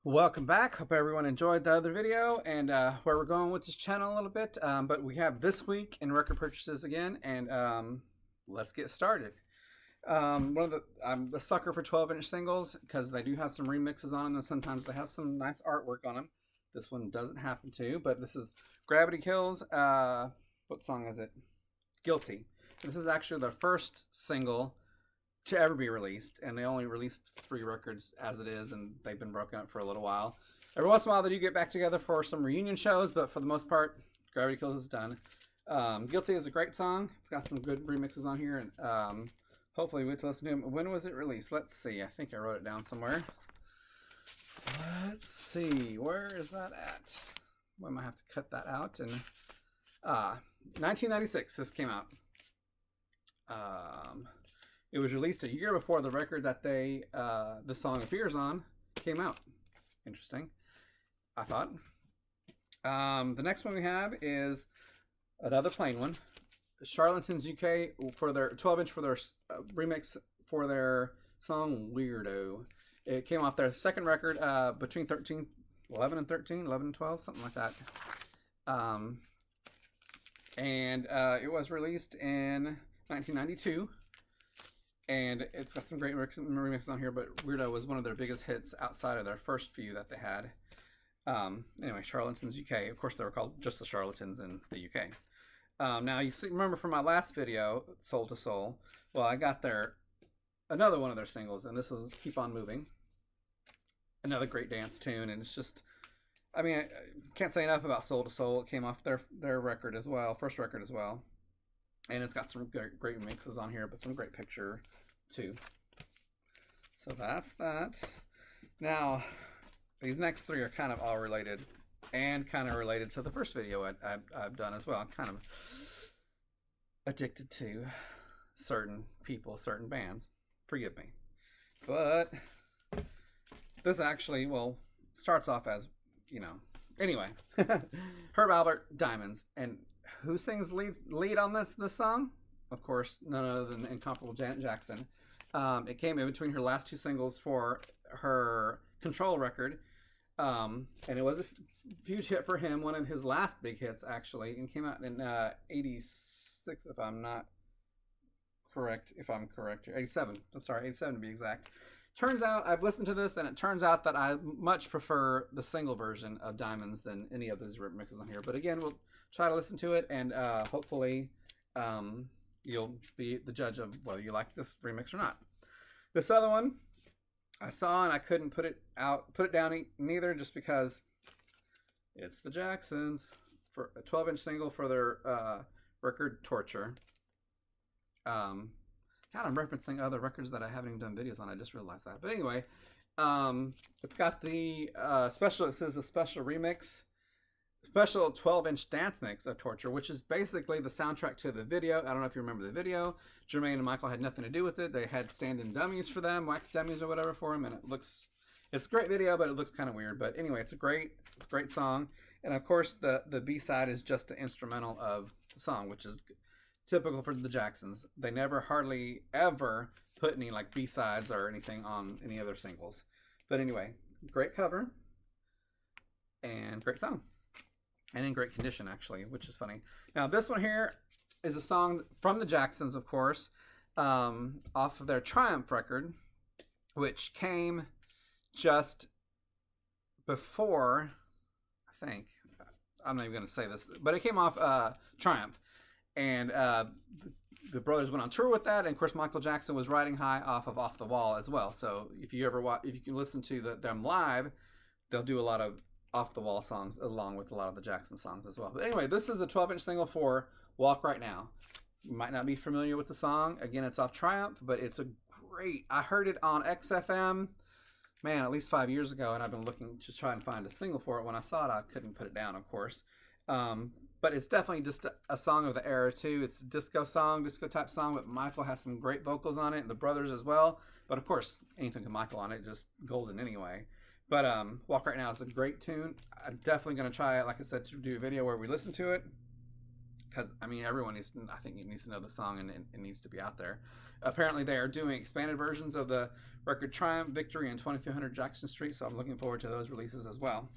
Welcome back. Hope everyone enjoyed the other video and where we're going with this channel a little bit. But we have this week in record purchases again, and let's get started. I'm the sucker for 12-inch singles because they do have some remixes on them, and sometimes they have some nice artwork on them. This one doesn't happen to, but this is Gravity Kills. What song is it? Guilty. This is actually their first single to ever be released, and they only released 3 records as it is, and they've been broken up for a little while. Every once in a while they do get back together for some reunion shows, but for the most part, Gravity Kills is done. Guilty is a great song. It's got some good remixes on here, and hopefully we get to listen to them. When was it released? Let's see. I think I wrote it down somewhere. Let's see. Where is that at? We might have to cut that out. And 1996 this came out. It was released a year before the record that the song appears on came out. Interesting, I thought. The next one we have is another plain one. Charlatans UK for their 12-inch for their remix for their song Weirdo. It came off their second record between 11 and 13, 11 and 12, something like that. And it was released in 1992. And it's got some great remixes on here, but Weirdo was one of their biggest hits outside of their first few that they had. Anyway, Charlatans UK. Of course, they were called just the Charlatans in the UK. Now, you see, remember from my last video, Soul to Soul, well, I got another one of their singles, and this was Keep On Moving. Another great dance tune, and it's just, I mean, I can't say enough about Soul to Soul. It came off their record as well, first record as well. And it's got some great mixes on here, but some great picture too. So that's that. Now, these next 3 are kind of all related and kind of related to the first video I've done as well. I'm kind of addicted to certain people, certain bands. Forgive me. But this actually, well, starts off as, anyway. Herb Alpert, Diamonds. And who sings lead on this song? Of course, none other than the incomparable Janet Jackson. It came in between her last 2 singles for her Control record. And it was a huge hit for him, one of his last big hits, actually, and came out in 86, if I'm correct, 87. I'm sorry, 87 to be exact. Turns out, I've listened to this, and it turns out that I much prefer the single version of Diamonds than any of those remixes on here. But again, we'll try to listen to it, and hopefully you'll be the judge of whether you like this remix or not. This other one I saw, and I couldn't put it down neither, just because it's the Jacksons for a 12-inch single for their record Torture. God, I'm referencing other records that I haven't even done videos on. I just realized that. But anyway, it's got the special. This is a special remix, special 12-inch dance mix of Torture, which is basically the soundtrack to the video. I don't know if you remember the video. Jermaine and Michael had nothing to do with it. They had stand-in dummies for them, wax dummies or whatever for them, and it's a great video, but it looks kind of weird. But anyway, it's a great song. And of course, the B-side is just an instrumental of the song, which is typical for the Jacksons. They never hardly ever put any like B-sides or anything on any other singles. But anyway, great cover and great song. And in great condition, actually, which is funny. Now, this one here is a song from the Jacksons, of course, off of their Triumph record, which came just before, I think, I'm not even going to say this, but it came off Triumph. And the brothers went on tour with that, and of course Michael Jackson was riding high off of Off the Wall as well. So if you can listen to them live, they'll do a lot of Off the Wall songs along with a lot of the Jackson songs as well. But anyway, this is the 12-inch single for Walk Right Now. You might not be familiar with the song. Again, it's off Triumph, but it's a great. I heard it on XFM, man, at least 5 years ago, and I've been looking to try and find a single for it. When I saw it, I couldn't put it down, of course. But it's definitely just a song of the era too. It's a disco type song, but Michael has some great vocals on it, and the brothers as well. But of course, anything with Michael on it, just golden anyway. But Walk Right Now is a great tune. I'm definitely going to try, like I said, to do a video where we listen to it. because I mean everyone needs to, I think it needs to know the song, and it needs to be out there. Apparently they are doing expanded versions of the record Triumph, Victory, and 2300 Jackson Street, so I'm looking forward to those releases as well.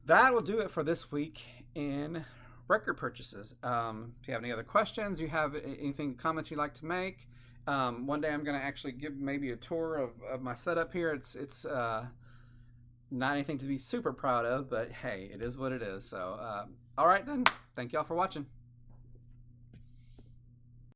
That will do it for this week in record purchases. If you have any other questions, you have anything, comments you'd like to make, one day I'm going to actually give maybe a tour of my setup here. It's not anything to be super proud of, but hey, it is what it is. So all right then, thank y'all for watching.